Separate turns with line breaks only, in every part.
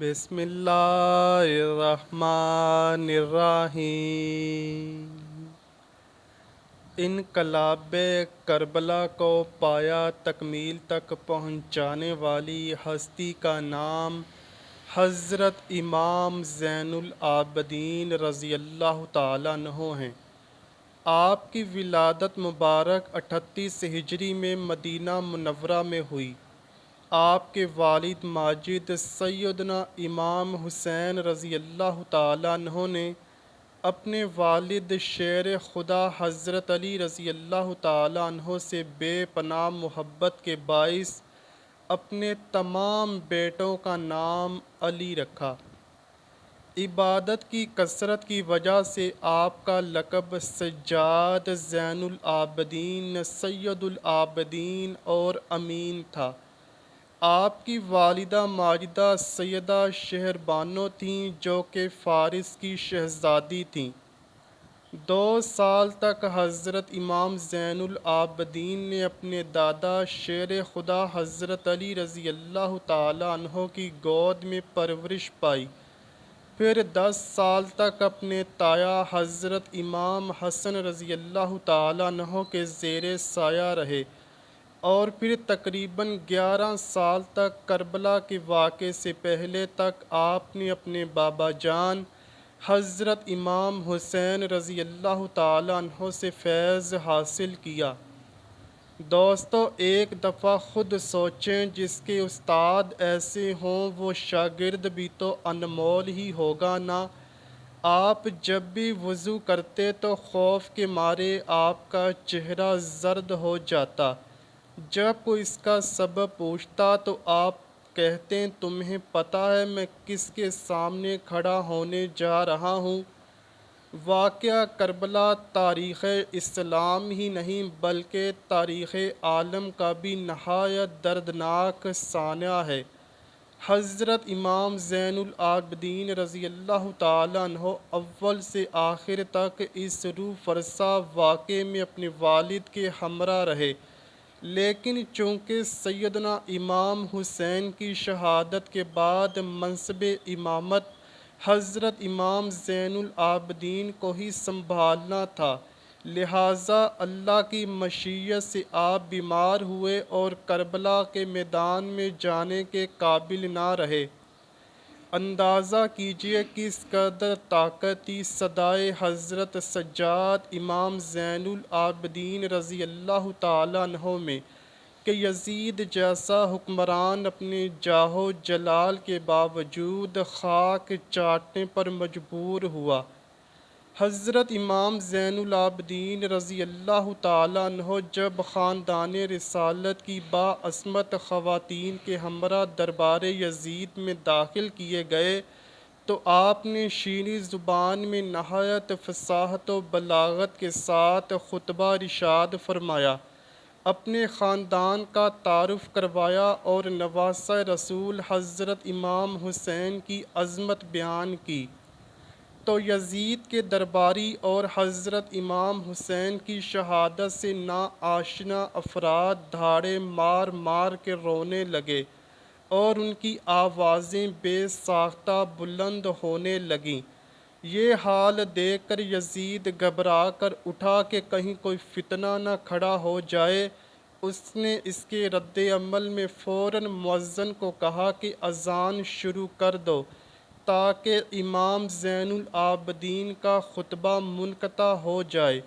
بسم اللہ الرحمن الرحیم۔ انقلاب کربلا کو پایا تکمیل تک پہنچانے والی ہستی کا نام حضرت امام زین العابدین رضی اللہ تعالیٰ عنہ ہیں۔ آپ کی ولادت مبارک 38 ہجری میں مدینہ منورہ میں ہوئی۔ آپ کے والد ماجد سیدنا امام حسین رضی اللہ تعالیٰ عنہ نے اپنے والد شیر خدا حضرت علی رضی اللہ تعالیٰ عنہ سے بے پناہ محبت کے باعث اپنے تمام بیٹوں کا نام علی رکھا۔ عبادت کی کثرت کی وجہ سے آپ کا لقب سجاد، زین العابدین، سید العابدین اور امین تھا۔ آپ کی والدہ ماجدہ سیدہ شہر بانو تھیں جو کہ فارس کی شہزادی تھیں۔ 2 سال تک حضرت امام زین العابدین نے اپنے دادا شیر خدا حضرت علی رضی اللہ تعالیٰ عنہ کی گود میں پرورش پائی۔ پھر 10 سال تک اپنے تایا حضرت امام حسن رضی اللہ تعالیٰ عنہ کے زیر سایہ رہے، اور پھر تقریباً 11 سال تک کربلا کے واقعے سے پہلے تک آپ نے اپنے بابا جان حضرت امام حسین رضی اللہ تعالیٰ عنہ سے فیض حاصل کیا۔ دوستو، ایک دفعہ خود سوچیں، جس کے استاد ایسے ہوں وہ شاگرد بھی تو انمول ہی ہوگا نا۔ آپ جب بھی وضو کرتے تو خوف کے مارے آپ کا چہرہ زرد ہو جاتا۔ جب کوئی اس کا سبب پوچھتا تو آپ کہتے، تمہیں پتہ ہے میں کس کے سامنے کھڑا ہونے جا رہا ہوں؟ واقعہ کربلا تاریخ اسلام ہی نہیں بلکہ تاریخ عالم کا بھی نہایت دردناک سانحہ ہے۔ حضرت امام زین العابدین رضی اللہ تعالیٰ عنہ اول سے آخر تک اس روح فرسا واقعے میں اپنے والد کے ہمراہ رہے، لیکن چونکہ سیدنا امام حسین کی شہادت کے بعد منصب امامت حضرت امام زین العابدین کو ہی سنبھالنا تھا، لہٰذا اللہ کی مشیت سے آپ بیمار ہوئے اور کربلا کے میدان میں جانے کے قابل نہ رہے۔ اندازہ کیجئے کس قدر طاقتی صدائے حضرت سجاد امام زین العابدین رضی اللہ تعالیٰ عنہ میں کہ یزید جیسا حکمران اپنے جاہ و جلال کے باوجود خاک چاٹنے پر مجبور ہوا۔ حضرت امام زین العابدین رضی اللہ تعالیٰ عنہ جب خاندان رسالت کی باعظمت خواتین کے ہمراہ دربار یزید میں داخل کیے گئے تو آپ نے شیریں زبان میں نہایت فصاحت و بلاغت کے ساتھ خطبہ ارشاد فرمایا، اپنے خاندان کا تعارف کروایا اور نواسہ رسول حضرت امام حسین کی عظمت بیان کی، تو یزید کے درباری اور حضرت امام حسین کی شہادت سے ناآشنا افراد دھاڑے مار مار کے رونے لگے اور ان کی آوازیں بے ساختہ بلند ہونے لگیں۔ یہ حال دیکھ کر یزید گھبرا کر اٹھا کہ کہیں کوئی فتنہ نہ کھڑا ہو جائے۔ اس نے اس کے رد عمل میں فوراً مؤذن کو کہا کہ اذان شروع کر دو تاکہ امام زین العابدین کا خطبہ منقطع ہو جائے۔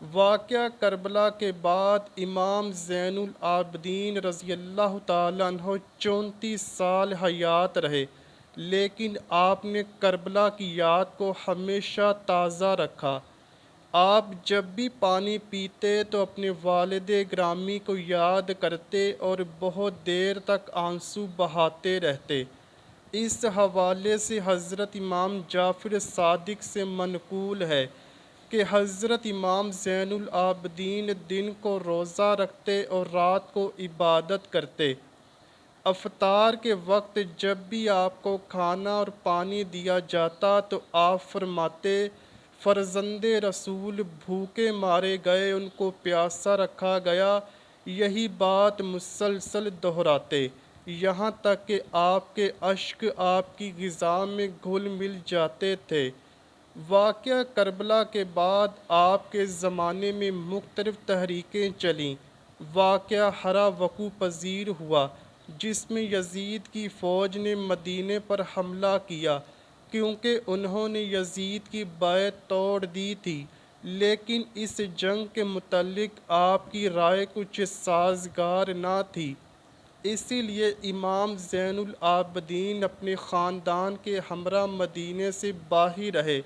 واقعہ کربلا کے بعد امام زین العابدین رضی اللہ تعالیٰ عنہ 34 سال حیات رہے، لیکن آپ نے کربلا کی یاد کو ہمیشہ تازہ رکھا۔ آپ جب بھی پانی پیتے تو اپنے والد گرامی کو یاد کرتے اور بہت دیر تک آنسو بہاتے رہتے۔ اس حوالے سے حضرت امام جعفر صادق سے منقول ہے کہ حضرت امام زین العابدین دن کو روزہ رکھتے اور رات کو عبادت کرتے۔ افطار کے وقت جب بھی آپ کو کھانا اور پانی دیا جاتا تو آپ فرماتے، فرزند رسول بھوکے مارے گئے، ان کو پیاسا رکھا گیا، یہی بات مسلسل دہراتے۔ یہاں تک کہ آپ کے اشک آپ کی غذا میں گھل مل جاتے تھے۔ واقعہ کربلا کے بعد آپ کے زمانے میں مختلف تحریکیں چلیں۔ واقعہ ہرا وقوع پذیر ہوا جس میں یزید کی فوج نے مدینے پر حملہ کیا کیونکہ انہوں نے یزید کی بیعت توڑ دی تھی، لیکن اس جنگ کے متعلق آپ کی رائے کچھ سازگار نہ تھی۔ اسی لیے امام زین العابدین اپنے خاندان کے ہمراہ مدینے سے باہر رہے۔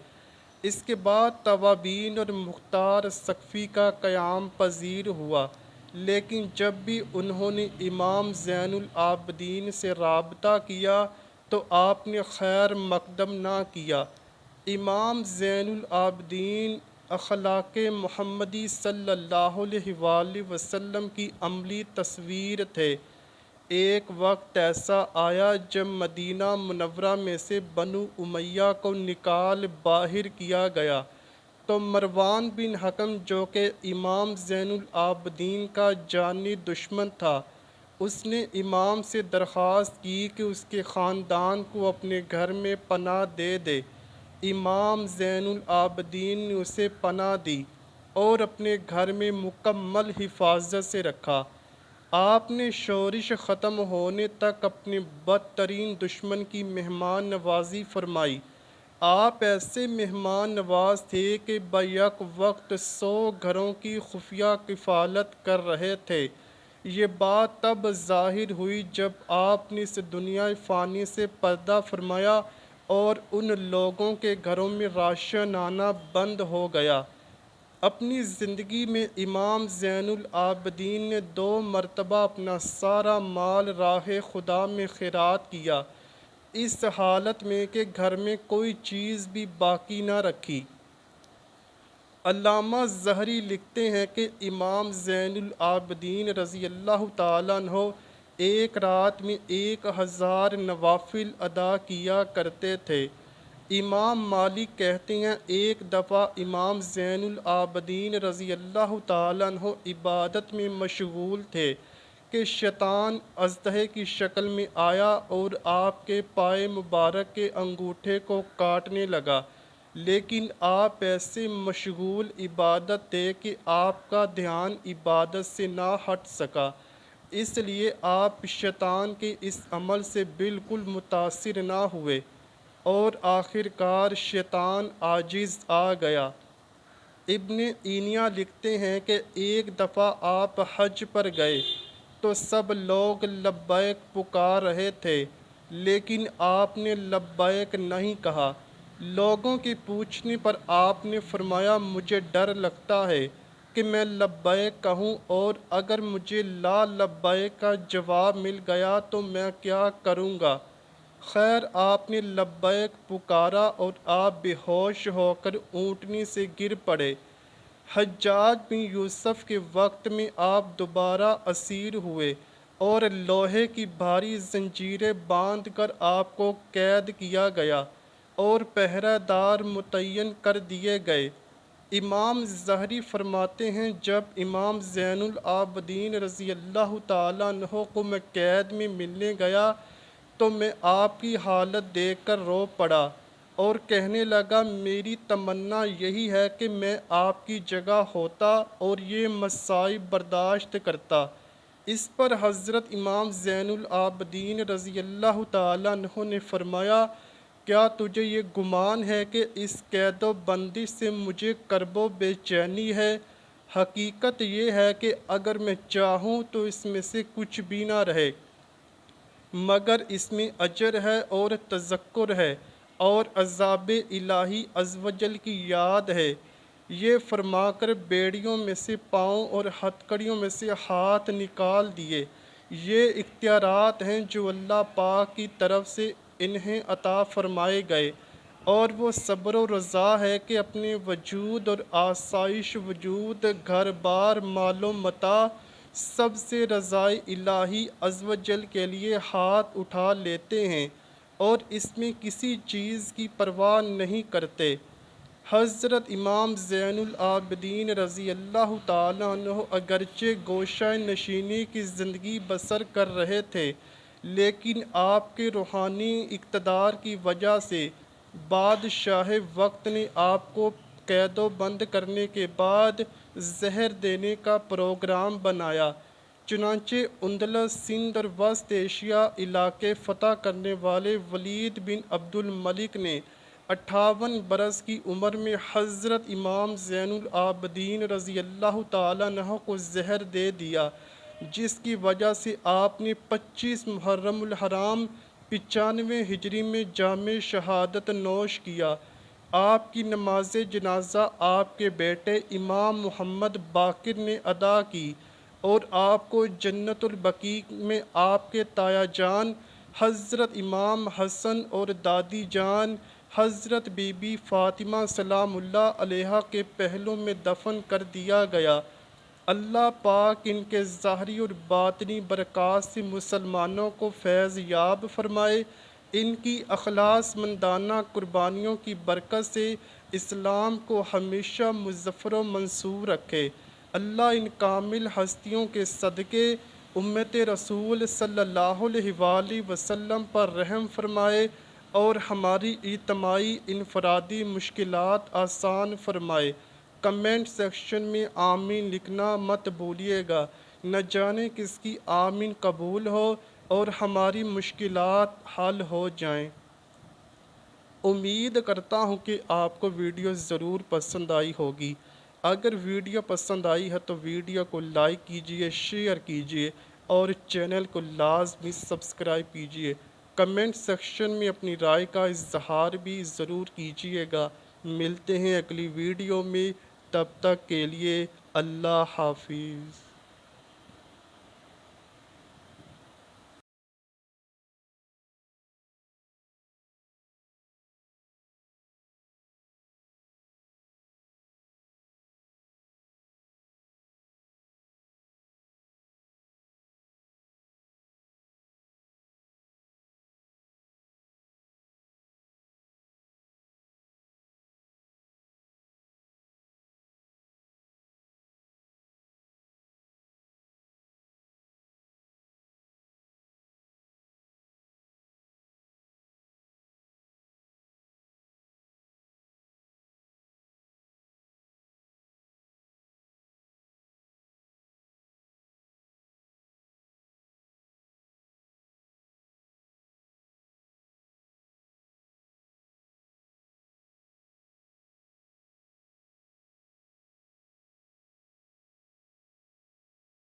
اس کے بعد توابین اور مختار سقفی کا قیام پذیر ہوا، لیکن جب بھی انہوں نے امام زین العابدین سے رابطہ کیا تو آپ نے خیر مقدم نہ کیا۔ امام زین العابدین اخلاق محمدی صلی اللہ علیہ وآلہ وسلم کی عملی تصویر تھے۔ ایک وقت ایسا آیا جب مدینہ منورہ میں سے بنو امیہ کو نکال باہر کیا گیا تو مروان بن حکم جو کہ امام زین العابدین کا جانی دشمن تھا، اس نے امام سے درخواست کی کہ اس کے خاندان کو اپنے گھر میں پناہ دے دے۔ امام زین العابدین نے اسے پناہ دی اور اپنے گھر میں مکمل حفاظت سے رکھا۔ آپ نے شورش ختم ہونے تک اپنے بدترین دشمن کی مہمان نوازی فرمائی۔ آپ ایسے مہمان نواز تھے کہ بیک وقت 100 گھروں کی خفیہ کفالت کر رہے تھے۔ یہ بات تب ظاہر ہوئی جب آپ نے اس دنیا فانی سے پردہ فرمایا اور ان لوگوں کے گھروں میں راشن آنا بند ہو گیا۔ اپنی زندگی میں امام زین العابدین نے 2 مرتبہ اپنا سارا مال راہ خدا میں خیرات کیا، اس حالت میں کہ گھر میں کوئی چیز بھی باقی نہ رکھی۔ علامہ زہری لکھتے ہیں کہ امام زین العابدین رضی اللہ تعالیٰ عنہ ایک رات میں 1000 نوافل ادا کیا کرتے تھے۔ امام مالک کہتے ہیں ایک دفعہ امام زین العابدین رضی اللہ تعالیٰ عنہ عبادت میں مشغول تھے کہ شیطان اژدہے کی شکل میں آیا اور آپ کے پائے مبارک کے انگوٹھے کو کاٹنے لگا، لیکن آپ ایسے مشغول عبادت تھے کہ آپ کا دھیان عبادت سے نہ ہٹ سکا، اس لیے آپ شیطان کے اس عمل سے بالکل متاثر نہ ہوئے اور آخر کار شیطان عاجز آ گیا۔ ابن عینیہ لکھتے ہیں کہ ایک دفعہ آپ حج پر گئے تو سب لوگ لبیک پکار رہے تھے، لیکن آپ نے لبیک نہیں کہا۔ لوگوں کے پوچھنے پر آپ نے فرمایا مجھے ڈر لگتا ہے کہ میں لبیک کہوں اور اگر مجھے لا لبیک کا جواب مل گیا تو میں کیا کروں گا؟ خیر آپ نے لبیک پکارا اور آپ بے ہوش ہو کر اونٹنی سے گر پڑے۔ حجاج بن یوسف کے وقت میں آپ دوبارہ اسیر ہوئے اور لوہے کی بھاری زنجیریں باندھ کر آپ کو قید کیا گیا اور پہرہ دار متعین کر دیے گئے۔ امام زہری فرماتے ہیں جب امام زین العابدین رضی اللہ تعالیٰ عنہ کو میں قید میں ملنے گیا تو میں آپ کی حالت دیکھ کر رو پڑا اور کہنے لگا میری تمنا یہی ہے کہ میں آپ کی جگہ ہوتا اور یہ مصائب برداشت کرتا۔ اس پر حضرت امام زین العابدین رضی اللہ تعالیٰ عنہ نے فرمایا کیا تجھے یہ گمان ہے کہ اس قید و بندی سے مجھے کرب و بے چینی ہے؟ حقیقت یہ ہے کہ اگر میں چاہوں تو اس میں سے کچھ بھی نہ رہے، مگر اس میں اجر ہے اور تذکر ہے اور عذاب الہی عز و جل کی یاد ہے۔ یہ فرما کر بیڑیوں میں سے پاؤں اور ہتھکڑیوں میں سے ہاتھ نکال دیے۔ یہ اختیارات ہیں جو اللہ پاک کی طرف سے انہیں عطا فرمائے گئے، اور وہ صبر و رضا ہے کہ اپنے وجود اور آسائش وجود، گھر بار، مال و متاع، سب سے رضائے الہی عز و جل کے لیے ہاتھ اٹھا لیتے ہیں اور اس میں کسی چیز کی پرواہ نہیں کرتے۔ حضرت امام زین العابدین رضی اللہ تعالیٰ عنہ اگرچہ گوشہ نشینی کی زندگی بسر کر رہے تھے، لیکن آپ کے روحانی اقتدار کی وجہ سے بادشاہ وقت نے آپ کو قید و بند کرنے کے بعد زہر دینے کا پروگرام بنایا۔ چنانچہ اندلس، سندھ اور وسط ایشیا علاقے فتح کرنے والے ولید بن عبد الملک نے 58 برس کی عمر میں حضرت امام زین العابدین رضی اللہ تعالیٰ عنہ کو زہر دے دیا، جس کی وجہ سے آپ نے 25 محرم الحرام 95 ہجری میں جام شہادت نوش کیا۔ آپ کی نماز جنازہ آپ کے بیٹے امام محمد باقر نے ادا کی اور آپ کو جنت البقیع میں آپ کے تایا جان حضرت امام حسن اور دادی جان حضرت بی بی فاطمہ سلام اللہ علیہا کے پہلو میں دفن کر دیا گیا۔ اللہ پاک ان کے ظاہری اور باطنی برکات سے مسلمانوں کو فیض یاب فرمائے۔ ان کی اخلاص مندانہ قربانیوں کی برکت سے اسلام کو ہمیشہ مظفر و منصور رکھے۔ اللہ ان کامل ہستیوں کے صدقے امت رسول صلی اللہ علیہ وآلہ وسلم پر رحم فرمائے اور ہماری اجتماعی انفرادی مشکلات آسان فرمائے۔ کمنٹ سیکشن میں آمین لکھنا مت بھولیے گا، نہ جانے کس کی آمین قبول ہو اور ہماری مشکلات حل ہو جائیں۔ امید کرتا ہوں کہ آپ کو ویڈیو ضرور پسند آئی ہوگی۔ اگر ویڈیو پسند آئی ہے تو ویڈیو کو لائک کیجئے، شیئر کیجئے اور چینل کو لازمی سبسکرائب کیجئے۔ کمنٹ سیکشن میں اپنی رائے کا اظہار بھی ضرور کیجئے گا۔ ملتے ہیں اگلی ویڈیو میں، تب تک کے لیے اللہ حافظ۔